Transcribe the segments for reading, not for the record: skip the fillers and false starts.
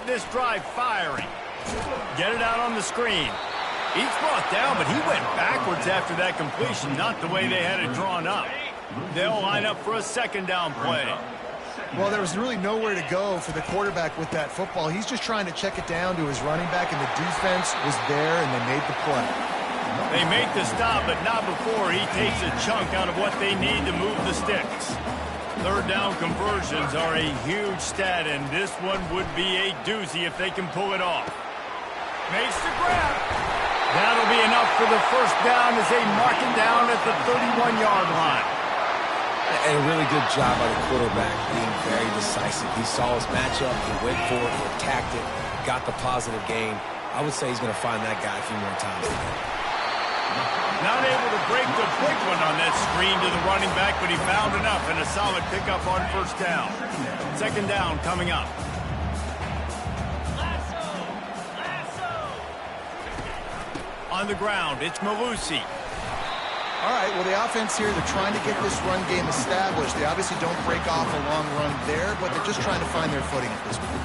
this drive firing. Get it out on the screen. He's brought down, but he went backwards after that completion, not the way they had it drawn up. They'll line up for a second down play. Well, there was really nowhere to go for the quarterback with that football. He's just trying to check it down to his running back, and the defense was there, and they made the play. They make the stop, but not before he takes a chunk out of what they need to move the sticks. Third down conversions are a huge stat, and this one would be a doozy if they can pull it off. Makes the grab. That'll be enough for the first down as they mark it down at the 31-yard line. And a really good job by the quarterback being very decisive. He saw his matchup, he went for it, he attacked it, got the positive gain. I would say he's going to find that guy a few more times today. Not able to break the big one on that screen to the running back, but he found enough and a solid pickup on first down. Second down coming up. On the ground, it's Malusi. All right, well, the offense here, they're trying to get this run game established. They obviously don't break off a long run there, but they're just trying to find their footing at this point.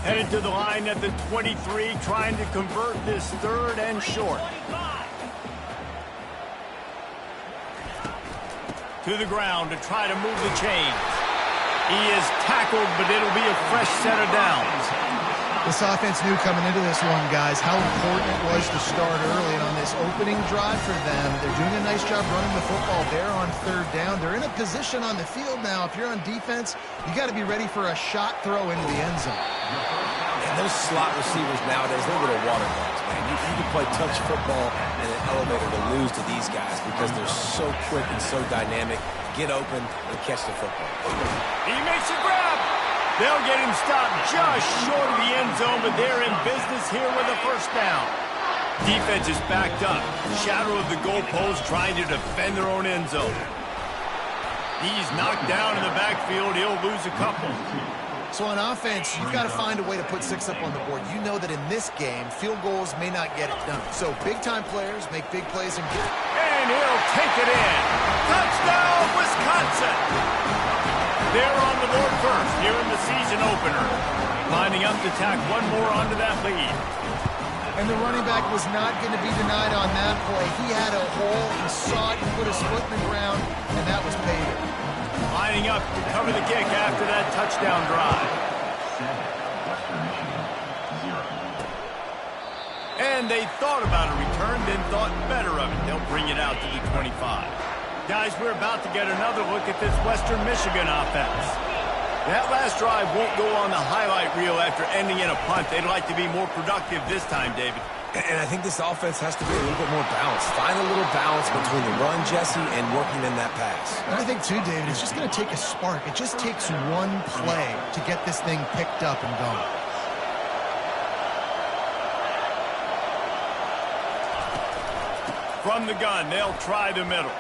Headed to the line at the 23, trying to convert this third and short. To the ground to try to move the chains. He is tackled, but it'll be a fresh set of downs. This offense knew coming into this one, guys, how important it was to start early. And on this opening drive for them, they're doing a nice job running the football there on third down. They're in a position on the field now. If you're on defense, you got to be ready for a shot throw into the end zone. And those slot receivers nowadays, they're little water dogs, man. You can play touch football in an elevator to lose to these guys because they're so quick and so dynamic. Get open and catch the football. He makes a grab. They'll get him stopped just short of the end zone, but they're in business here with a first down. Defense is backed up. Shadow of the goalpost trying to defend their own end zone. He's knocked down in the backfield. He'll lose a couple. So on offense, you've got to find a way to put 6 up on the board. You know that in this game, field goals may not get it done. So big-time players make big plays and get it. And he'll take it in. Touchdown, Wisconsin! They're on the board first here in the season opener. Lining up to tack one more onto that lead. And the running back was not going to be denied on that play. He had a hole, he saw it, he put his foot in the ground, and that was payday. Lining up to cover the kick after that touchdown drive. And they thought about a return, then thought better of it. They'll bring it out to the 25. Guys, we're about to get another look at this Western Michigan offense. That last drive won't go on the highlight reel after ending in a punt. They'd like to be more productive this time, David. And I think this offense has to be a little bit more balanced. Find a little balance between the run, Jesse, and working in that pass. And I think, too, David, it's just going to take a spark. It just takes one play to get this thing picked up and going. From the gun, they'll try the middle.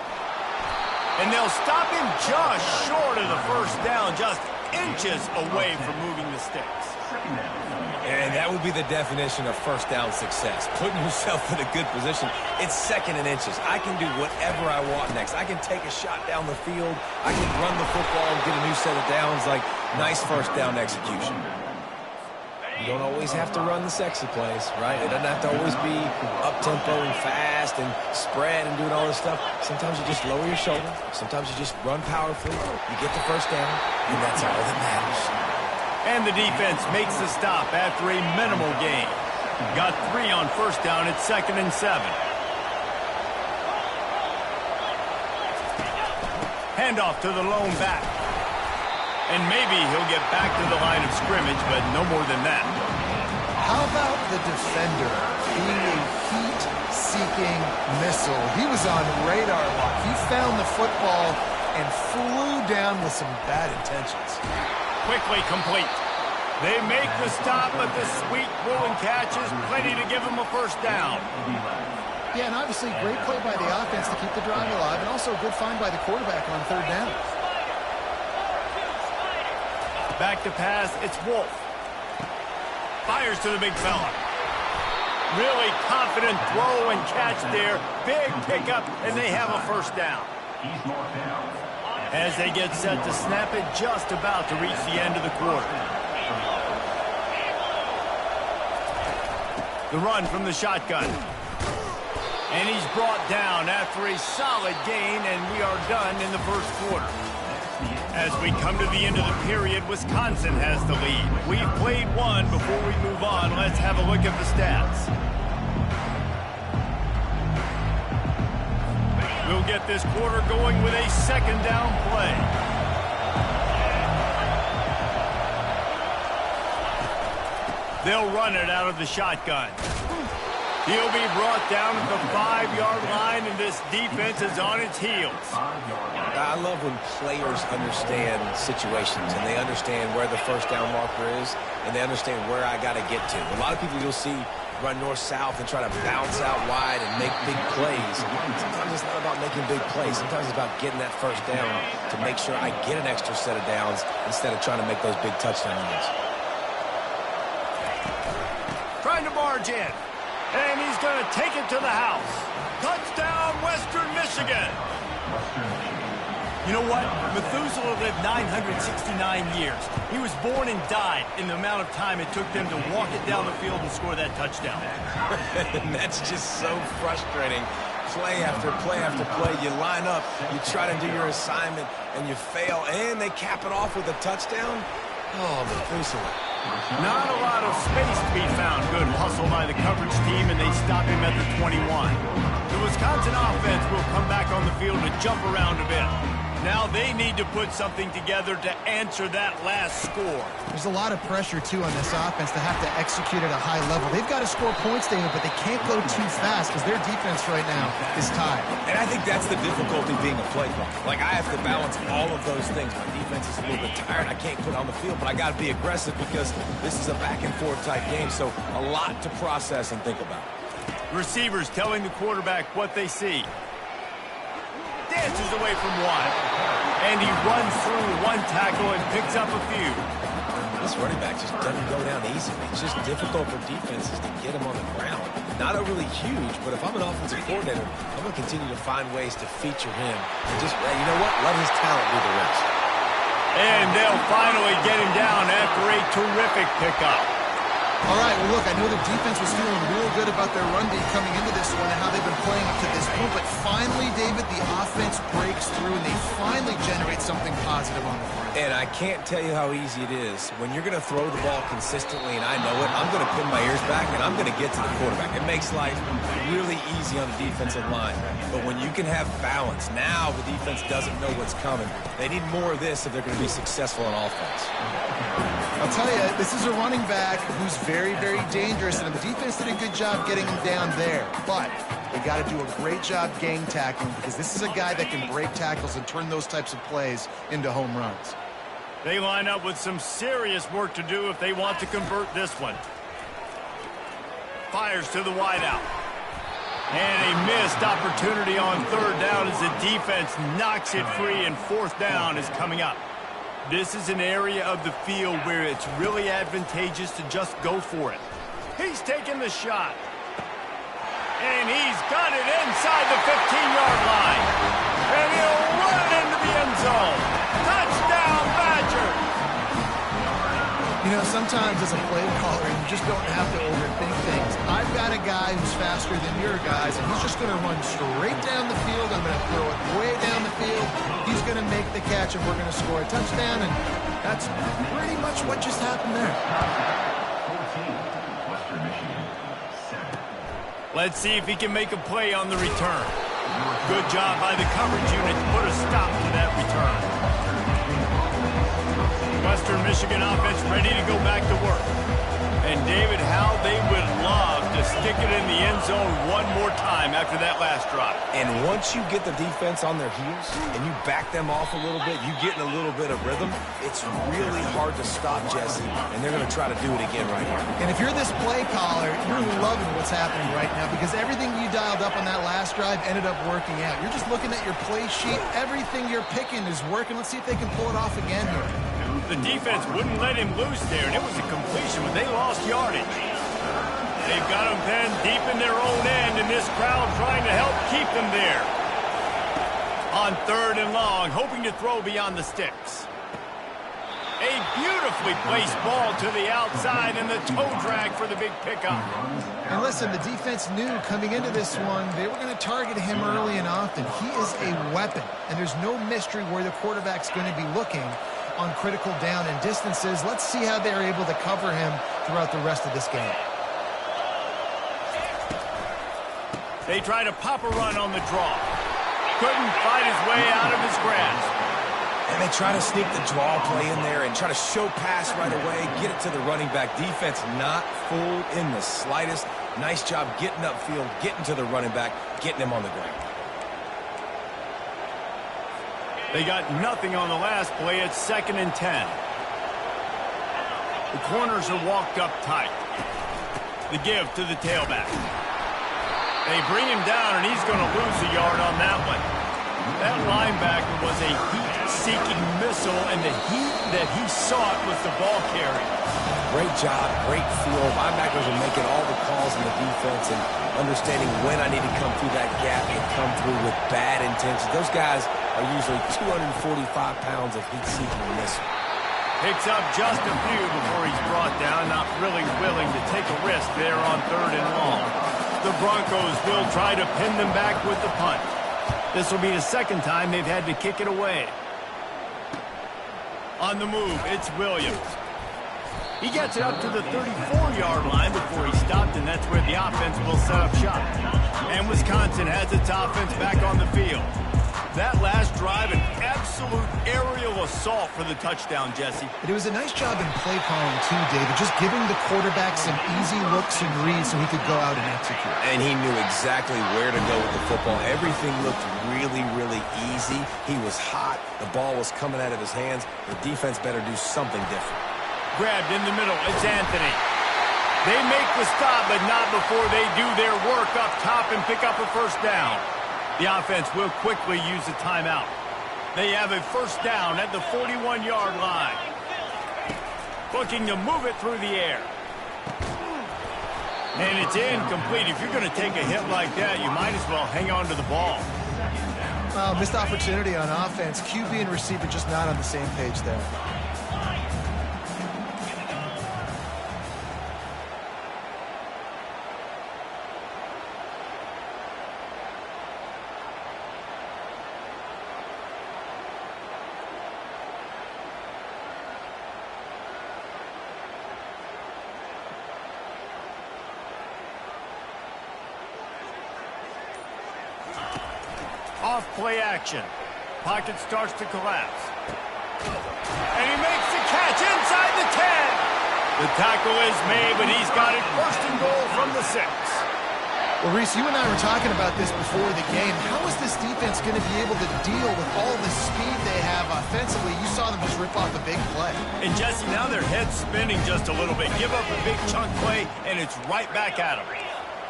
And they'll stop him just short of the first down, just inches away from moving the sticks. And that would be the definition of first down success. Putting yourself in a good position. It's second and inches. I can do whatever I want next. I can take a shot down the field. I can run the football and get a new set of downs. Like, nice first down execution. You don't always have to run the sexy plays, right? It doesn't have to always be up-tempo and fast and spread and doing all this stuff. Sometimes you just lower your shoulder. Sometimes you just run powerfully. You get the first down, and that's all that matters. And the defense makes the stop after a minimal gain. Got 3 on first down at 2nd and 7. Handoff to the lone back. And maybe he'll get back to the line of scrimmage, but no more than that. How about the defender being a heat-seeking missile? He was on radar lock. He found the football and flew down with some bad intentions. Quickly complete. They make the stop, but the sweet rolling catch is plenty to give them a first down. Yeah, and obviously great play by the offense to keep the drive alive, and also a good find by the quarterback on third down. Back to pass, it's Wolf. Fires to the big fella. Really confident throw and catch there. Big pickup, and they have a first down. as they get set to snap it just about to reach the end of the quarter. The run from the shotgun. And he's brought down after a solid gain, and we are done in the first quarter. As we come to the end of the period, Wisconsin has the lead. We've played one. Before we move on, let's have a look at the stats. We'll get this quarter going with a second down play. They'll run it out of the shotgun. He'll be brought down at the 5-yard line, and this defense is on its heels. I love when players understand situations, and they understand where the first down marker is, and they understand where I got to get to. A lot of people you'll see run north-south and try to bounce out wide and make big plays. Sometimes it's not about making big plays. Sometimes it's about getting that first down to make sure I get an extra set of downs instead of trying to make those big touchdown runs. Trying to barge in. And he's going to take it to the house. Touchdown, Western Michigan. You know what? Methuselah lived 969 years. He was born and died in the amount of time it took them to walk it down the field and score that touchdown. And that's just so frustrating. Play after play after play. You line up, you try to do your assignment, and you fail, and they cap it off with a touchdown. Oh, Methuselah. Not a lot of space to be found. Good hustle by the coverage team, and they stop him at the 21. The Wisconsin offense will come back on the field to jump around a bit. Now they need to put something together to answer that last score. There's a lot of pressure, too, on this offense to have to execute at a high level. They've got to score points, David, but they can't go too fast because their defense right now is tired. And I think that's the difficulty being a play caller. Like, I have to balance all of those things. My defense is a little bit tired. I can't put on the field, but I got to be aggressive because this is a back-and-forth type game, so a lot to process and think about. Receivers telling the quarterback what they see. Dances away from one. And he runs through one tackle and picks up a few. This running back just doesn't go down easy. It's just difficult for defenses to get him on the ground. Not overly huge, but if I'm an offensive coordinator, I'm going to continue to find ways to feature him. And just, you know what? Let his talent do the rest. And they'll finally get him down after a terrific pickup. All right, well, look, I know the defense was feeling real good about their run D coming into this one and how they've been playing up to this point, but finally, David, the offense breaks through and they finally generate something positive on the front. And I can't tell you how easy it is. When you're going to throw the ball consistently, and I know it, I'm going to pin my ears back, and I'm going to get to the quarterback. It makes life really easy on the defensive line. But when you can have balance, now the defense doesn't know what's coming. They need more of this if they're going to be successful on offense. I'll tell you, this is a running back who's very, very dangerous, and the defense did a good job getting him down there. But they got to do a great job gang tackling because this is a guy that can break tackles and turn those types of plays into home runs. They line up with some serious work to do if they want to convert this one. Fires to the wideout. And a missed opportunity on third down as the defense knocks it free, and fourth down is coming up. This is an area of the field where it's really advantageous to just go for it. He's taking the shot. And he's got it inside the 15-yard line. And he'll run it into the end zone. Touchdown, Badgers! You know, sometimes as a play caller, you just don't have to overthink things. I've got a guy who's faster than your guys, and he's just going to run straight down the field. I'm going to throw it way down the field. He's going to make the catch, and we're going to score a touchdown, and that's pretty much what just happened there. Let's see if he can make a play on the return. Good job by the coverage unit to put a stop to that return. Western Michigan offense ready to go back to work. And David, how they would love to stick it in the end zone one more time after that last drive. And once you get the defense on their heels and you back them off a little bit, you get in a little bit of rhythm, it's really hard to stop Jesse, and they're going to try to do it again right here. And if you're this play caller, you're loving what's happening right now because everything you dialed up on that last drive ended up working out. You're just looking at your play sheet. Everything you're picking is working. Let's see if they can pull it off again here. The defense wouldn't let him loose there, and it was a completion, but they lost yardage. They've got him pinned deep in their own end, and this crowd trying to help keep them there. On 3rd and long, hoping to throw beyond the sticks. A beautifully placed ball to the outside and the toe drag for the big pickup. And listen, the defense knew coming into this one, they were going to target him early and often. He is a weapon, and there's no mystery where the quarterback's going to be looking on critical down and distances. Let's see how they're able to cover him throughout the rest of this game. They try to pop a run on the draw. Couldn't fight his way out of his grasp. And they try to sneak the draw play in there and try to show pass right away, get it to the running back. Defense not fooled in the slightest. Nice job getting upfield, getting to the running back, getting him on the ground. They got nothing on the last play. It's 2nd and 10. The corners are walked up tight. The give to the tailback. They bring him down, and he's going to lose a yard on that one. That linebacker was a heat-seeking missile, and the heat that he sought was the ball carry. Great job, great feel. Linebackers are making all the calls in the defense and understanding when I need to come through that gap and come through with bad intentions. Those guys are usually 245 pounds of heat-seeking missile. Picks up just a few before he's brought down, not really willing to take a risk there on 3rd and long. The Broncos will try to pin them back with the punt. This will be the 2nd time they've had to kick it away. On the move, it's Williams. He gets it up to the 34-yard line before he stopped, and that's where the offense will set up shop. And Wisconsin has its offense back on the field. That last drive, an absolute aerial assault for the touchdown, Jesse. But it was a nice job in play calling, too, David, just giving the quarterback some easy looks and reads so he could go out and execute. And he knew exactly where to go with the football. Everything looked really, really easy. He was hot. The ball was coming out of his hands. The defense better do something different. Grabbed in the middle. It's Anthony. They make the stop, but not before they do their work up top and pick up a 1st down. The offense will quickly use a timeout. They have a 1st down at the 41-yard line. Looking to move it through the air. And it's incomplete. If you're going to take a hit like that, you might as well hang on to the ball. Missed opportunity on offense. QB and receiver just not on the same page there. Off play action. Pocket starts to collapse. And he makes the catch inside the 10. The tackle is made, but he's got it 1st and goal from the 6. Well, Reese, you and I were talking about this before the game. How is this defense going to be able to deal with all the speed they have offensively? You saw them just rip off a big play. And Jesse, now their head's spinning just a little bit. Give up a big chunk play, and it's right back at them.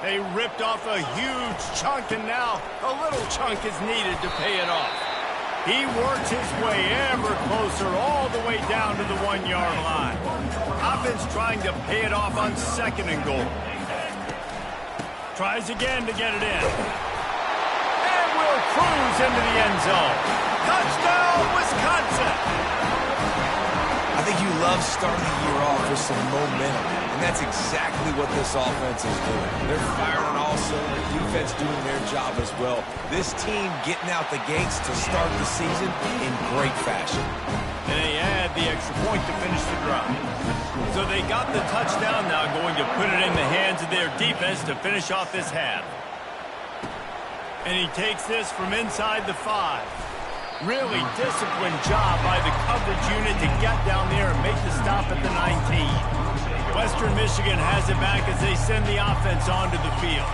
They ripped off a huge chunk, and now a little chunk is needed to pay it off. He works his way ever closer all the way down to the 1-yard line. Offense trying to pay it off on 2nd and goal. Tries again to get it in. And will cruise into the end zone. Touchdown, Wisconsin! I think you love starting the year off with some momentum, and that's exactly what this offense is doing. They're firing on all cylinders, defense doing their job as well. This team getting out the gates to start the season in great fashion. And they add the extra point to finish the drive. So they got the touchdown now, going to put it in the hands of their defense to finish off this half. And he takes this from inside the 5. Really disciplined job by the coverage unit to get down there and make the stop at the 19. Western Michigan has it back as they send the offense onto the field.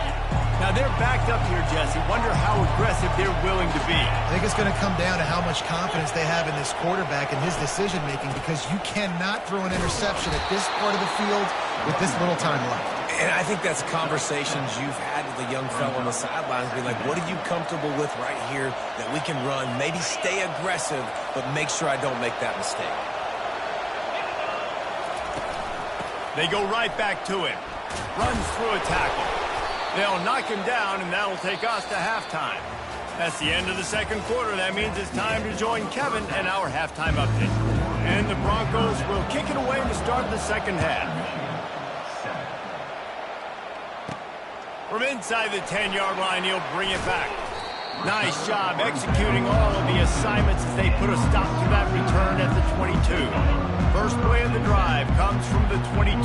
Now they're backed up here, Jesse. Wonder how aggressive they're willing to be. I think it's going to come down to how much confidence they have in this quarterback and his decision-making, because you cannot throw an interception at this part of the field with this little time left. And I think that's conversations you've had with the young fellow on the sidelines, being like, what are you comfortable with right here that we can run? Maybe stay aggressive, but make sure I don't make that mistake. They go right back to him. Runs through a tackle. They'll knock him down, and that'll take us to halftime. That's the end of the second quarter. That means it's time to join Kevin and our halftime update. And the Broncos will kick it away to start the second half. From inside the 10-yard line, he'll bring it back. Nice job executing all of the assignments as they put a stop to that return at the 22. First play of the drive comes from the 22.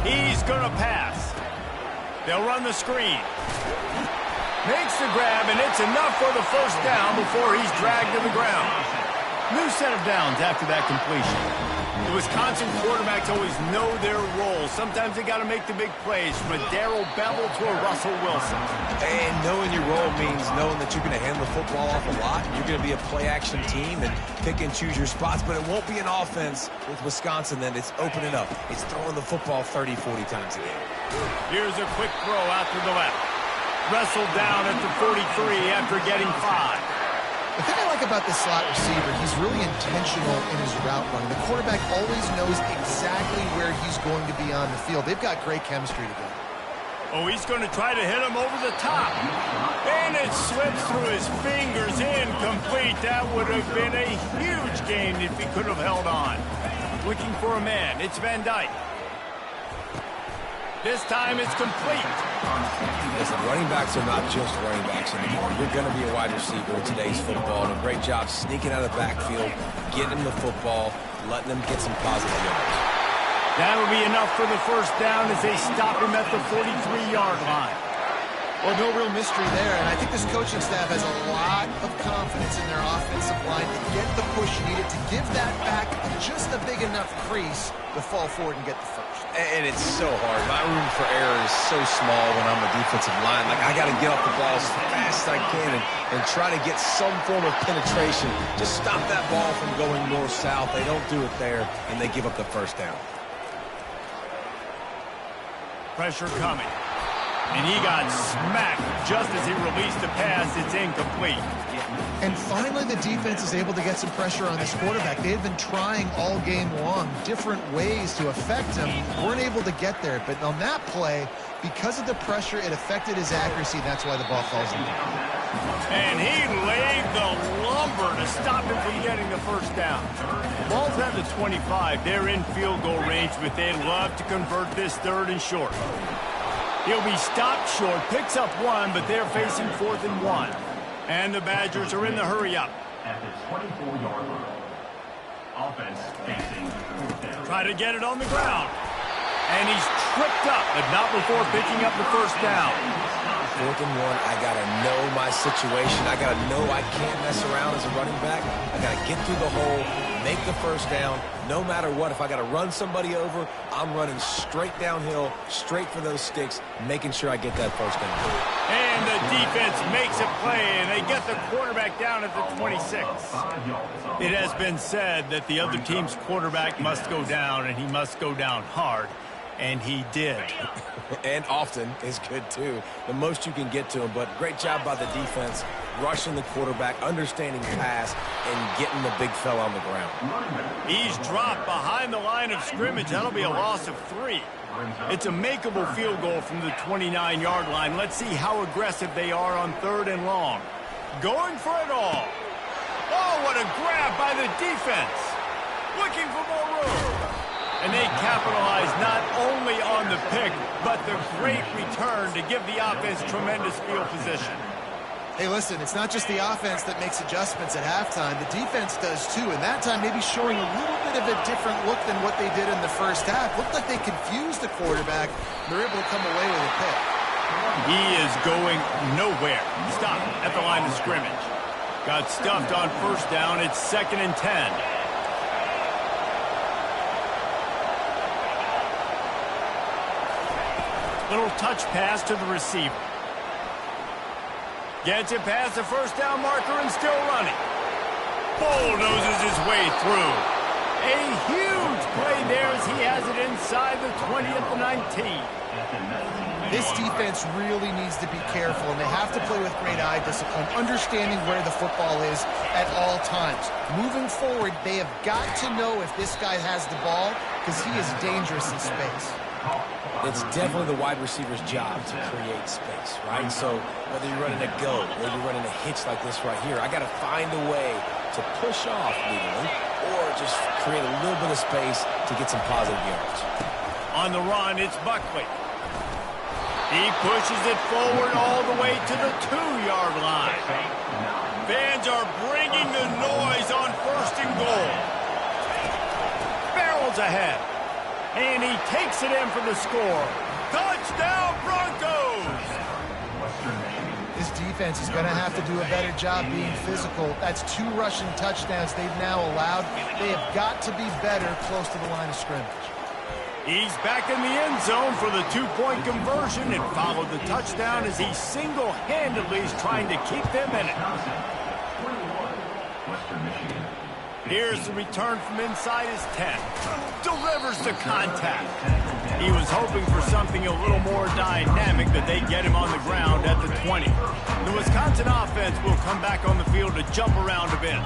He's going to pass. They'll run the screen. Makes the grab, and it's enough for the first down before he's dragged to the ground. New set of downs after that completion. The Wisconsin quarterbacks always know their role. Sometimes they got to make the big plays, from a Darrell Bevel to a Russell Wilson. And knowing your role means knowing that you're going to hand the football off a lot. You're going to be a play-action team and pick and choose your spots, but it won't be an offense with Wisconsin that it's opening up. It's throwing the football 30, 40 times a game. Here's a quick throw out to the left. Wrestled down at the 43 after getting 5. The thing I like about this slot receiver, he's really intentional in his route running. The quarterback always knows exactly where he's going to be on the field. They've got great chemistry together. Oh, he's going to try to hit him over the top. And it slips through his fingers, incomplete. That would have been a huge gain if he could have held on. Looking for a man. It's Van Dyke. This time it's complete. Listen, running backs are not just running backs anymore. You're going to be a wide receiver in today's football. And a great job sneaking out of the backfield, getting him the football, letting him get some positive yards. That'll be enough for the first down as they stop him at the 43-yard line. Well, no real mystery there, and I think this coaching staff has a lot of confidence in their offensive line to get the push needed to give that back just a big enough crease to fall forward and get the first. And it's so hard. My room for error is so small when I'm a defensive line. Like, I got to get off the ball as fast as I can and try to get some form of penetration. Just stop that ball from going north-south. They don't do it there, and they give up the first down. Pressure coming. And he got smacked just as he released the pass. It's incomplete. And finally, the defense is able to get some pressure on this quarterback. They had been trying all game long different ways to affect him. Weren't able to get there. But on that play, because of the pressure, it affected his accuracy. That's why the ball falls in. And he laid the lumber to stop him from getting the first down. Ball's at the 25. They're in field goal range, but they'd love to convert this third and short. He'll be stopped short, picks up 1, but they're facing 4th and 1. And the Badgers are in the hurry-up. At the 24-yard line. Offense facing 4th down. Try to get it on the ground. And he's tripped up, but not before picking up the first down. 4th and 1, I got to know my situation. I got to know I can't mess around as a running back. I got to get through the hole, make the first down, no matter what. If I got to run somebody over, I'm running straight downhill, straight for those sticks, making sure I get that first down. And the defense makes a play, and they get the quarterback down at the 26. It has been said that the other team's quarterback must go down, and he must go down hard. And he did. And often is good, too. The most you can get to him. But great job by the defense, rushing the quarterback, understanding pass, and getting the big fella on the ground. He's dropped behind the line of scrimmage. That'll be a loss of 3. It's a makeable field goal from the 29-yard line. Let's see how aggressive they are on 3rd and long. Going for it all. Oh, what a grab by the defense. Looking for more room. And they capitalize not only on the pick, but the great return to give the offense tremendous field position. Hey, listen, it's not just the offense that makes adjustments at halftime. The defense does, too, and that time maybe showing a little bit of a different look than what they did in the first half. Looked like they confused the quarterback. They're able to come away with a pick. He is going nowhere. Stop at the line of scrimmage. Got stuffed on first down. It's 2nd and 10. Little touch pass to the receiver. Gets it past the first down marker and still running. Bulldozes his way through. A huge play there as he has it inside the 20 at the 19. This defense really needs to be careful, and they have to play with great eye discipline, understanding where the football is at all times. Moving forward, they have got to know if this guy has the ball, because he is dangerous in space. It's definitely the wide receiver's job to create space, right? So whether you're running a go or you're running a hitch like this right here, I got to find a way to push off legally or just create a little bit of space to get some positive yards. On the run, it's Buckley. He pushes it forward all the way to the 2-yard line. Fans are bringing the noise on 1st and goal. Barrels ahead. And he takes it in for the score. Touchdown, Broncos! This defense is going to have to do a better job being physical. That's 2 rushing touchdowns they've now allowed. They have got to be better close to the line of scrimmage. He's back in the end zone for the 2-point conversion and followed the touchdown as he single-handedly is trying to keep them in it. Here's the return from inside his 10. Delivers the contact. He was hoping for something a little more dynamic, that they get him on the ground at the 20. The Wisconsin offense will come back on the field to jump around a bit.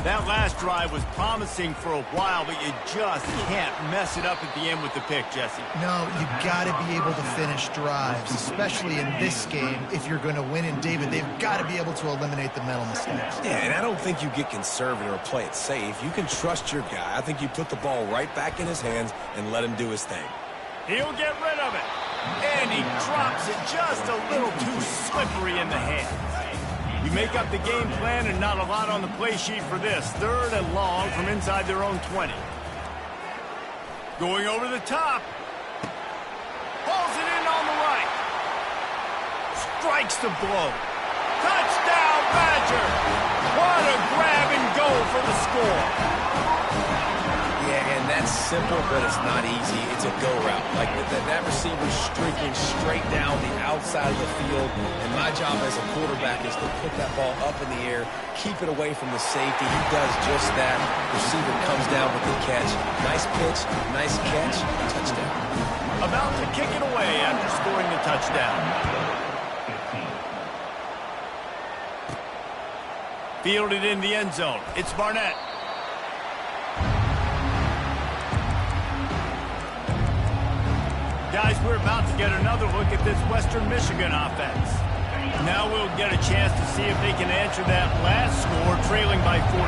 That last drive was promising for a while, but you just can't mess it up at the end with the pick, Jesse. No, you got to be able to finish drives, especially in this game. If you're going to win in David, they've got to be able to eliminate the mental mistakes. Yeah, and I don't think you get conservative or play it safe. You can trust your guy. I think you put the ball right back in his hands and let him do his thing. He'll get rid of it. And he drops it just a little too slippery in the hands. You make up the game plan and not a lot on the play sheet for this. 3rd and long from inside their own 20. Going over the top. Pulls it in on the right. Strikes the blow. Touchdown, Badger! What a grab and go for the score. Yeah, and that's simple, but it's not easy. It's a go route. Like that receiver's streaking straight down the outside of the field, and my job as a quarterback is to put that ball up in the air, keep it away from the safety. He does just that. Receiver comes down with the catch. Nice pitch, nice catch, touchdown. About to kick it away after scoring the touchdown. Fielded in the end zone. It's Barnett. Guys, we're about to get another look at this Western Michigan offense. Now we'll get a chance to see if they can answer that last score, trailing by 14,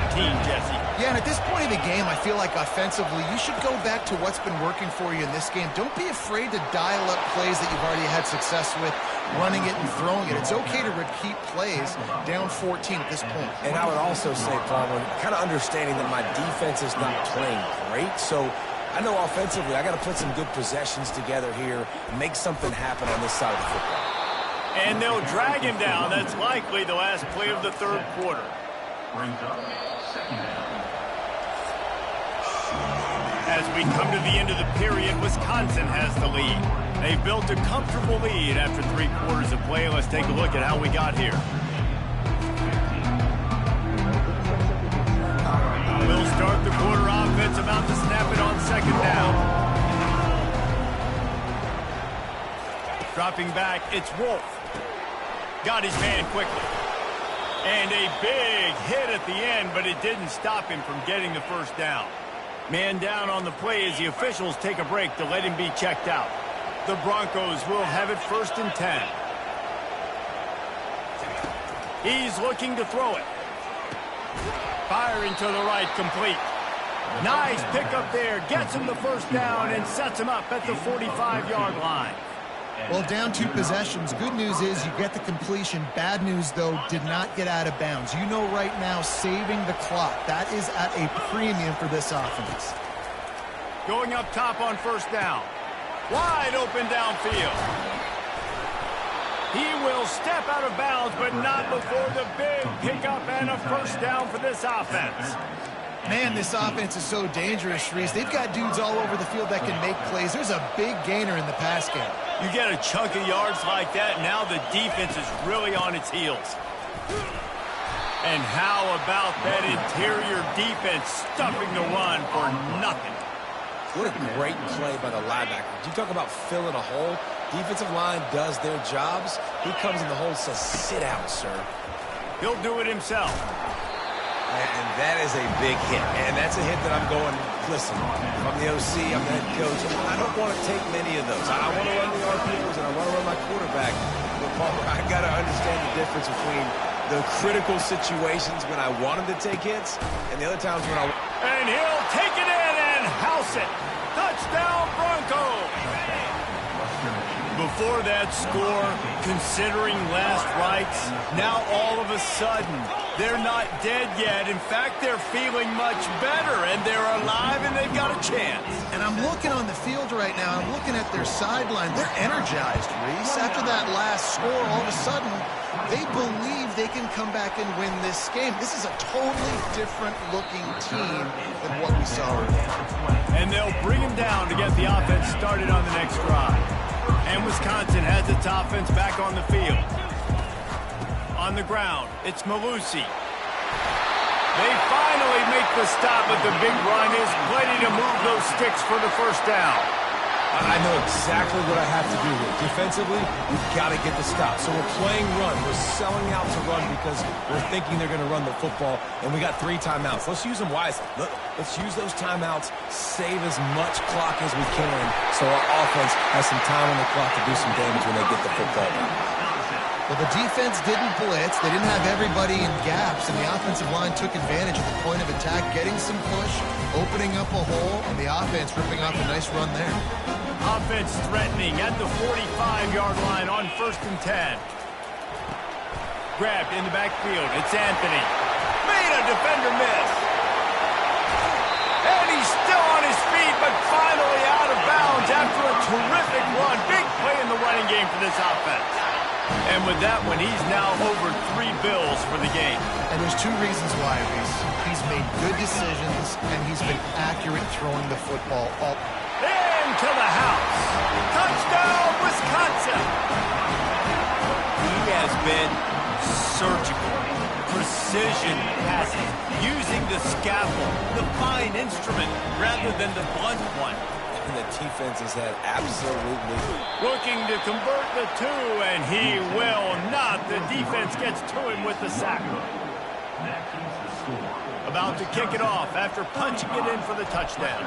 Jesse. Yeah, and at this point in the game, I feel like offensively, you should go back to what's been working for you in this game. Don't be afraid to dial up plays that you've already had success with, running it and throwing it. It's okay to repeat plays down 14 at this point. And I would also say, Palmer, kind of understanding that my defense is not playing great, so I know offensively I got to put some good possessions together here, make something happen on this side of the football. And they'll drag him down. That's likely the last play of the 3rd quarter. Brings up 2nd down. As we come to the end of the period, Wisconsin has the lead. They've built a comfortable lead after 3 quarters of play. Let's take a look at how we got here. We'll start the quarter offense, about to snap it on 2nd down. Dropping back, it's Wolf. Got his man quickly. And a big hit at the end, but it didn't stop him from getting the 1st down. Man down on the play as the officials take a break to let him be checked out. The Broncos will have it 1st and 10. He's looking to throw it. Firing to the right, complete. Nice pickup there. Gets him the 1st down and sets him up at the 45-yard line. Well, down 2 possessions. Good news is you get the completion. Bad news, though, did not get out of bounds. You know right now, saving the clock. That is at a premium for this offense. Going up top on 1st down. Wide open downfield. He will step out of bounds, but not before the big pickup and a 1st down for this offense. Man, this offense is so dangerous, Reese. They've got dudes all over the field that can make plays. There's a big gainer in the pass game. You get a chunk of yards like that, now the defense is really on its heels. And how about that interior defense stuffing the run for nothing? What a great play by the linebacker. You talk about filling a hole. Defensive line does their jobs. He comes in the hole and says, sit down, sir. He'll do it himself. And that is a big hit. And that's a hit that I'm going, listen, if I'm the OC, I'm the head coach, I don't want to take many of those. I want to run the RPOs and I want to run my quarterback. But, Palmer, I got to understand the difference between the critical situations when I want him to take hits and the other times when I... And he'll take it in and house it. Touchdown, Broncos. Before that score, considering last rites, now all of a sudden, they're not dead yet. In fact, they're feeling much better, and they're alive, and they've got a chance. And I'm looking on the field right now. I'm looking at their sideline. They're energized, Reese. After that last score, all of a sudden, they believe they can come back and win this game. This is a totally different-looking team than what we saw earlier. And they'll bring him down to get the offense started on the next drive. And Wisconsin has its offense back on the field. On the ground, it's Malusi. They finally make the stop, but the big run is plenty to move those sticks for the first down. I know exactly what I have to do here. Defensively, we've got to get the stop. So we're playing run. We're selling out to run because we're thinking they're going to run the football, and we got 3 timeouts. Let's use them wisely. Let's use those timeouts, save as much clock as we can so our offense has some time on the clock to do some damage when they get the football back. Well, the defense didn't blitz. They didn't have everybody in gaps, and the offensive line took advantage of the point of attack, getting some push, opening up a hole, and the offense ripping off a nice run there. Offense threatening at the 45-yard line on 1st and 10. Grabbed in the backfield. It's Anthony. Made a defender miss. And he's still on his feet, but finally out of bounds after a terrific run. Big play in the running game for this offense. And with that one, he's now over 3 bills for the game. And there's 2 reasons why, Reese. He's made good decisions, and he's been accurate throwing the football all... Into the house. Touchdown, Wisconsin. He has been surgical. Precision passing. Using the scaffold, the fine instrument, rather than the blunt one. And the defense has had absolutely... Looking to convert the 2, and he will not. The defense gets to him with the sack. About to kick it off after punching it in for the touchdown.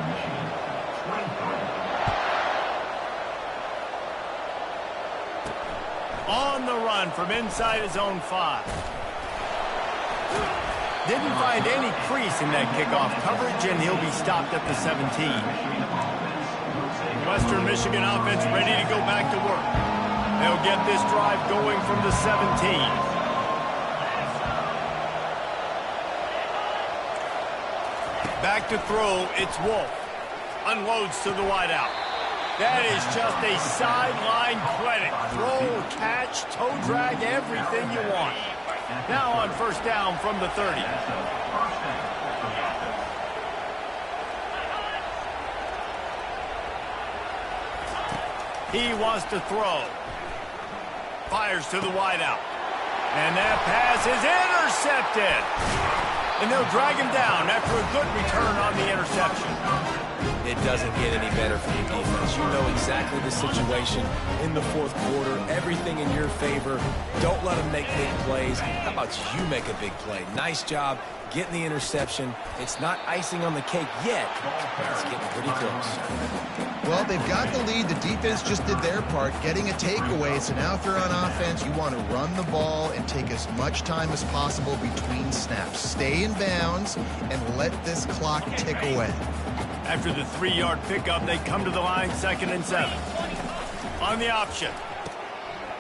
On the run from inside his own 5. Didn't find any crease in that kickoff coverage, and he'll be stopped at the 17. Western Michigan offense ready to go back to work. They'll get this drive going from the 17. Back to throw, it's Wolf. Unloads to the wideout. That is just a sideline credit. Throw, catch, toe drag, everything you want. Now on 1st down from the 30. He wants to throw. Fires to the wideout. And that pass is intercepted. And they'll drag him down after a good return on the interception. It doesn't get any better for your defense. You know exactly the situation in the 4th quarter. Everything in your favor. Don't let them make big plays. How about you make a big play? Nice job getting the interception. It's not icing on the cake yet, but it's getting pretty close. Well, they've got the lead. The defense just did their part, getting a takeaway. So now if they're on offense, you want to run the ball and take as much time as possible between snaps. Stay in bounds and let this clock tick away. After the 3-yard pickup, they come to the line 2nd and 7. On the option.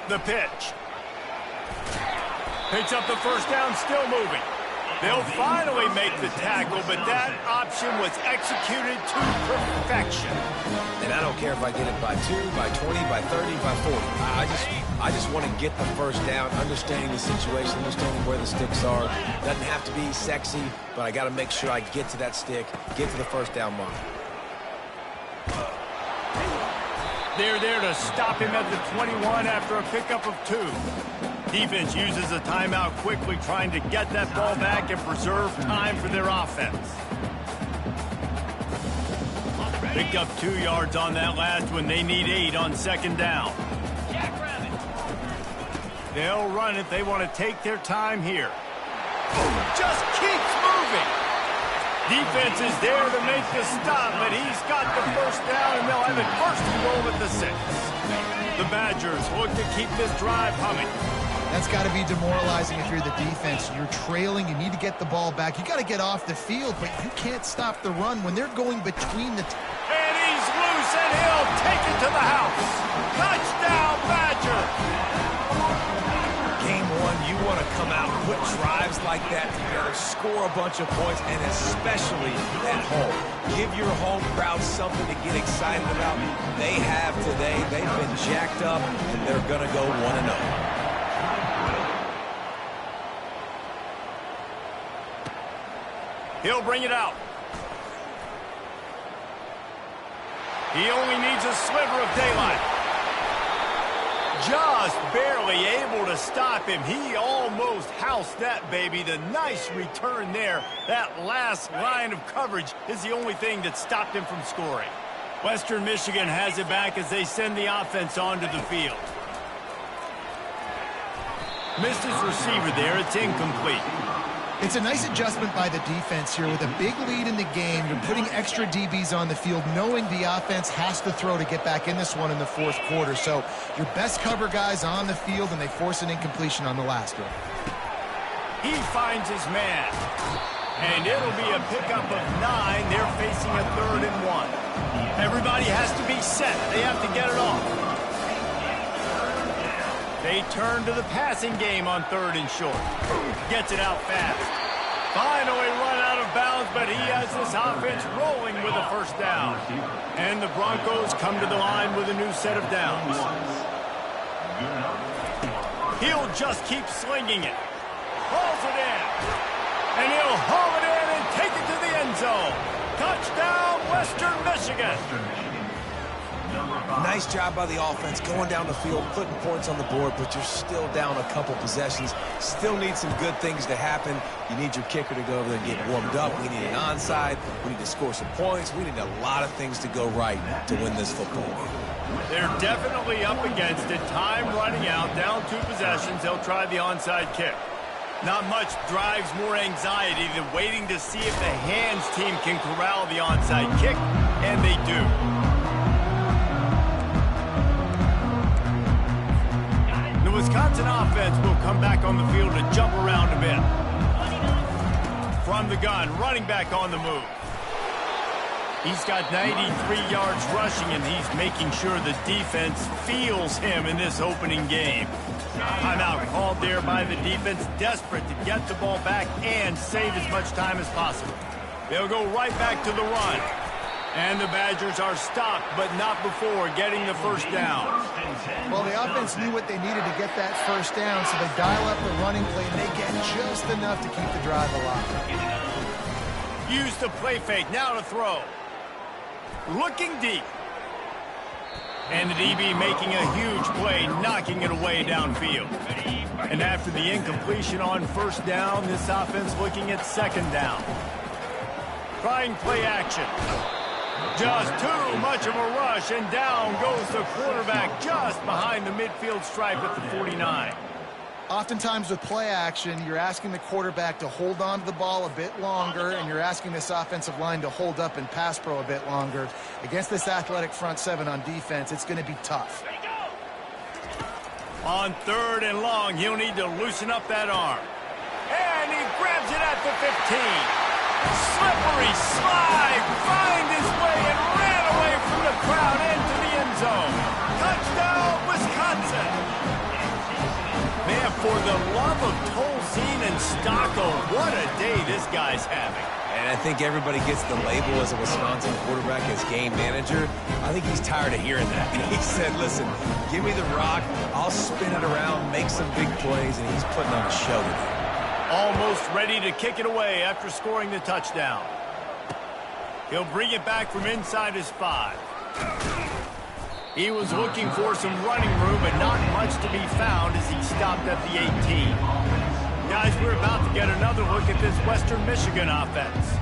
The pitch. Picks up the 1st down, still moving. They'll finally make the tackle, but that option was executed to perfection. And I don't care if I get it by 2, by 20, by 30, by 40. I just want to get the 1st down, understanding the situation, understanding where the sticks are. Doesn't have to be sexy, but I got to make sure I get to that stick, get to the 1st down mark. They're there to stop him at the 21 after a pickup of 2. Defense uses a timeout quickly, trying to get that ball back and preserve time for their offense. Picked up 2 yards on that last one. They need 8 on 2nd down. They'll run it. They want to take their time here. just keeps moving. Defense is there to make the stop, but he's got the first down, and they'll have it first and goal at the 6. The Badgers look to keep this drive humming. That's got to be demoralizing if you're the defense. You're trailing. You need to get the ball back. You got to get off the field, but you can't stop the run when they're going between the... And he's loose, and he'll take it to the house. Touchdown, Badger. Game one, you want to come out, put drives like that together, score a bunch of points, and especially at home. Give your home crowd something to get excited about. They have today. They've been jacked up, and they're going to go 1-0. He'll bring it out. He only needs a sliver of daylight. Just barely able to stop him. He almost housed that baby. The nice return there. That last line of coverage is the only thing that stopped him from scoring. Western Michigan has it back as they send the offense onto the field. Missed his receiver there. It's incomplete. It's a nice adjustment by the defense here. With a big lead in the game, you're putting extra DBs on the field, knowing the offense has to throw to get back in this one in the fourth quarter. So your best cover guys on the field, and they force an incompletion on the last one. He finds his man. And it'll be a pickup of 9. They're facing a 3rd and 1. Everybody has to be set. They have to get it off. They turn to the passing game on 3rd and short. Gets it out fast. Finally run out of bounds, but he has this offense rolling with a first down. And the Broncos come to the line with a new set of downs. He'll just keep slinging it. Hauls it in. And he'll haul it in and take it to the end zone. Touchdown, Western Michigan. Nice job by the offense going down the field, putting points on the board, but you're still down a couple possessions. Still need some good things to happen. You need your kicker to go over there and get warmed up. We need an onside. We need to score some points. We need a lot of things to go right to win this football game. They're definitely up against it. Time running out, down 2 possessions. They'll try the onside kick. Not much drives more anxiety than waiting to see if the hands team can corral the onside kick, and they do. The Wisconsin offense will come back on the field to jump around a bit. From the gun, running back on the move. He's got 93 yards rushing, and he's making sure the defense feels him in this opening game. Timeout called there by the defense, desperate to get the ball back and save as much time as possible. They'll go right back to the run. And the Badgers are stopped, but not before getting the first down. Well, the offense knew what they needed to get that first down, so they dial up the running play, and they get just enough to keep the drive alive. Use the play fake, now to throw. Looking deep. And the DB making a huge play, knocking it away downfield. And after the incompletion on first down, this offense looking at second down. Trying play action. Just too much of a rush, and down goes the quarterback just behind the midfield stripe at the 49. Oftentimes with play action, you're asking the quarterback to hold on to the ball a bit longer, and you're asking this offensive line to hold up and pass pro a bit longer. Against this athletic front 7 on defense, it's going to be tough. On 3rd and long, he'll need to loosen up that arm. And he grabs it at the 15. Slippery slide, find his way and ran away from the crowd into the end zone. Touchdown, Wisconsin. Man, for the love of Tolzien and Stocco, what a day this guy's having. And I think everybody gets the label as a Wisconsin quarterback as game manager. I think he's tired of hearing that. He said, listen, give me the rock, I'll spin it around, make some big plays, and he's putting on a show today. Almost ready to kick it away after scoring the touchdown. He'll bring it back from inside his 5. He was looking for some running room, but not much to be found as he stopped at the 18. Guys, we're about to get another look at this Western Michigan offense.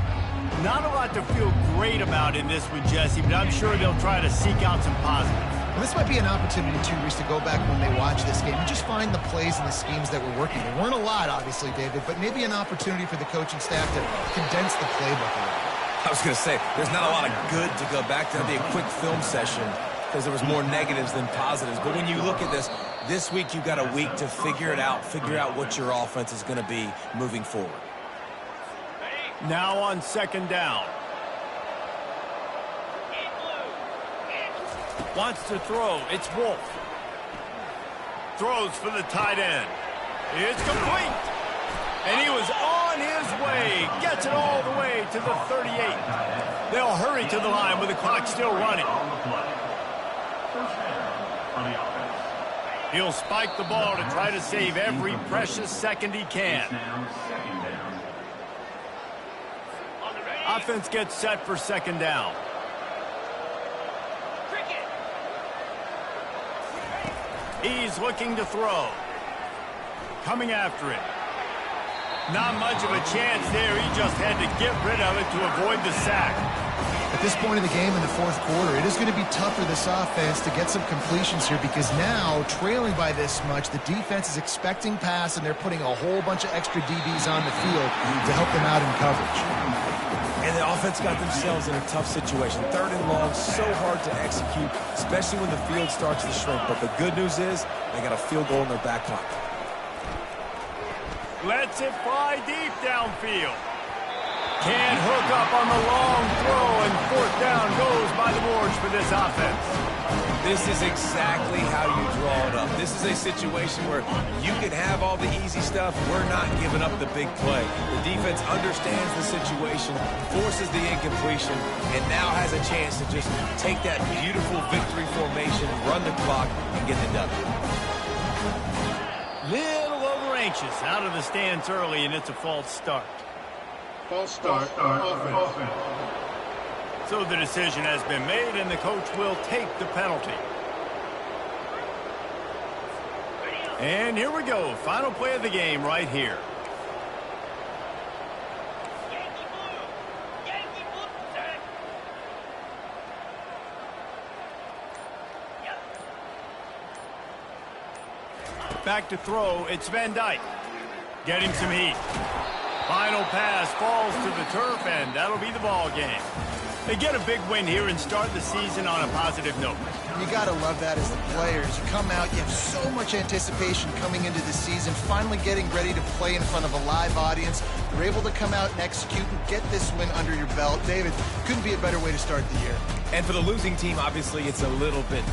Not a lot to feel great about in this one, Jesse, but I'm sure they'll try to seek out some positives. Well, this might be an opportunity, too, Reese, to go back when they watch this game and just find the plays and the schemes that were working. There weren't a lot, obviously, David, but maybe an opportunity for the coaching staff to condense the playbook a little. I was going to say, there's not a lot of good to go back to. That'd be a quick film session because there was more negatives than positives. But when you look at this week you've got a week to figure it out, figure out what your offense is going to be moving forward. Now on second down. Wants to throw. It's Wolf. Throws for the tight end. It's complete. And he was on his way. Gets it all the way to the 38. They'll hurry to the line with the clock still running. He'll spike the ball to try to save every precious second he can. Offense gets set for second down. He's looking to throw. Coming after it. Not much of a chance there. He just had to get rid of it to avoid the sack. At this point in the game in the fourth quarter, it is going to be tough for this offense to get some completions here because now, trailing by this much, the defense is expecting pass, and they're putting a whole bunch of extra DBs on the field to help them out in coverage. And the offense got themselves in a tough situation. Third and long, so hard to execute, especially when the field starts to shrink. But the good news is they got a field goal in their back pocket. Lets it fly deep downfield. Can't hook up on the long throw, and fourth down goes by the boards for this offense. This is exactly how you draw it up. This is a situation where you can have all the easy stuff. We're not giving up the big play. The defense understands the situation, forces the incompletion, and now has a chance to just take that beautiful victory formation, run the clock, and get the W. Little over anxious, out of the stance early, and it's a false start. False start, offense. So the decision has been made, and the coach will take the penalty. And here we go. Final play of the game right here. Back to throw. It's Van Dyke. Getting some heat. Final pass falls to the turf, and that'll be the ball game. They get a big win here and start the season on a positive note. You got to love that as the players. You come out, you have so much anticipation coming into the season, finally getting ready to play in front of a live audience. They're able to come out and execute and get this win under your belt. David, couldn't be a better way to start the year. And for the losing team, obviously, it's a little bit